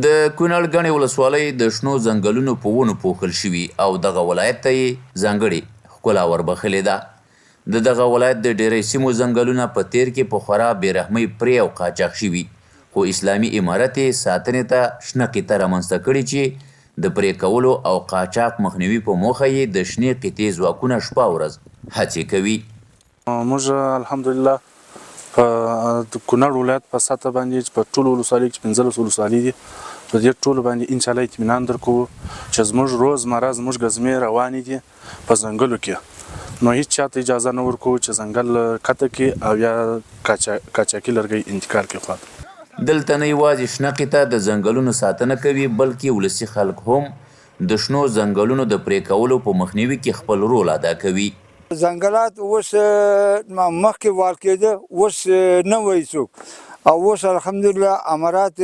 د کونړ ګڼې ولسوالۍ د شنو ځنګلونو په ونو پوښل شوي او دغه ولایت ته یې ځانګړې ښکلا وربښلې ده. د دغه ولایت د ډیری سیمو ځنګلونه په تیر کې په خورا بېرحمۍ پرې او قاچاق شوي، خو اسلامي امارت یې ساتنې ته شنه قطه رامنځته کړې چې د پرې کولو او قاچاق مخنیوي په موخه یې د شنې قطې ځواکونه شپه ورځ هڅې کوي. موږ الحمدلله په کونړ ولایت په سطحه باندې په ټولو ولسوالیو کې 15 ولسوالۍ دي، په دې ټولو باندې انشاءالله اطمینان درکوو چې زموږ روزمره زموږ ګزمې روانې دي په ځنګلو کې، نو هیڅ چاته اجازه نه ورکوو چې ځنګل قطع کړي او یا قاچاقي لرګي انتقال کړي خواته. دلته نه یوازې شنه قطه د ځنګلونو ساتنه کوي، بلکې ولسي خلک هم د شنو ځنګلونو د پرې کولو په مخنیوي کې خپل رول ادا کوي. ځنګلات اوس مخکې وال کېده، اوس نه وایي څوک، او اوس الحمدلله امارات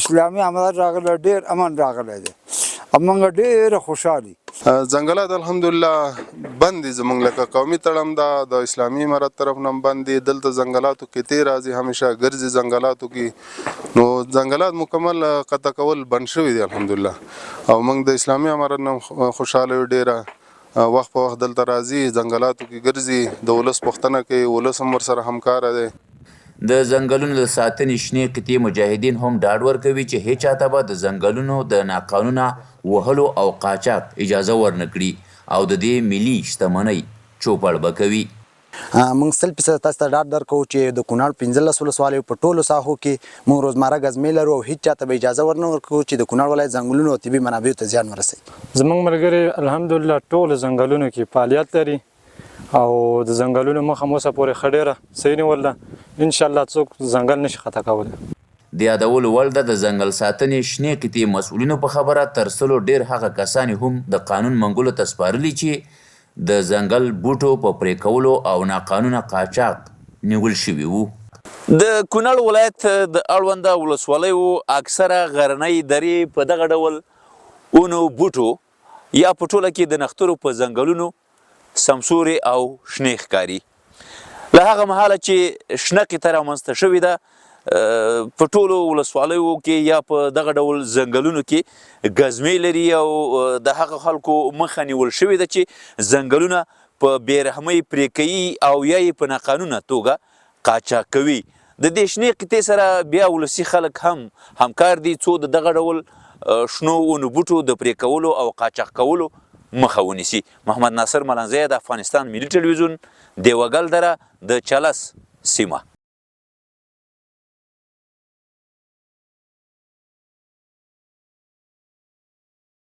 اسلامي امارات راغلی، ډېر امن راغلی دی او موږ ډېره خوشحال یو. ځنګلات الحمدلله بند دي زموږ لکه قومي تړم ده د اسلامي امارت طرف نه بند دي. دلته ځنګلاتو کې تیر راځي، همیشه ګرځي ځنګلاتو کې، نو ځنګلات مکمل قطع کول بند شوي دي الحمدلله. او موږ د اسلامي امارت نه خوشحاله یو، ډېره وخت په وخت دلته راځي، ځنګلاتو کې ګرځي، د ولس پوښتنه کوي، ولس هم ورسره همکاره دی. د ځنګلونو د ساتنې شنې قطې مجاهدین هم ډاډ ورکوي چې هیچ چاته به د ځنګلونو د ناقانونه وهلو او قاچاق اجازه ورنه کړي او د دې ملي شتمنۍ چوپړ به کوي. موږ 100% تاسو ته ډاډ درکوو چې د کونړ 15 ولسوالیو په ټولو ساحو کې موږ روزمره ګزمې لرو او هیڅ چاته به اجازه ورنه ورکوو چې د کونړ ولایت ځنګلونو او طبي منابعو ته زیان ورسوي. زموږ ملګري الحمدلله ټول ځنګلونو کې فعالیت لري او د ځنګلونو مخه مو اوسه پورې ښه ډېره صحیح نیول ده، انشاءالله څوک ځنګل نشي قطع کولی. د یادولو وړ ده د ځنګل ساتنې شنې قطې مسؤلینو په خبره تر سلو ډېر هغه کسان هم د قانون منګولو ته سپارلي چې د ځنګل بوټو په پرې کولو او ناقانونه قاچاق نیول شوي وو. د کونړ ولایت د اړونده ولسوالیو اکثره غرنۍ درې په دغه ډول اونو بوټو یا په ټوله کې د نښترو په ځنګلونو سمسورې او شنې ښکاري. له هغه مهاله چې شنه قطه رامنځته شوې ده په ټولو ولسوالیو کې یا په دغه ډول ځنګلونو کې ګزمې لري او د هغه خلکو مخه نیول شوې ده چې ځنګلونه په بېرحمۍ پرې کوي او یا یې په ناقانونه توګه قاچاق کوي. د دې شنې قطې سره بیا ولسي خلک هم همکار دي څو د دغه ډول شنو ونو بوټو د پرې کولو او قاچاق کولو مخه ونیسي. محمد ناصر ملنزی د افغانستان ملي ټلویزیون دیوګل دره د چلس سیمه.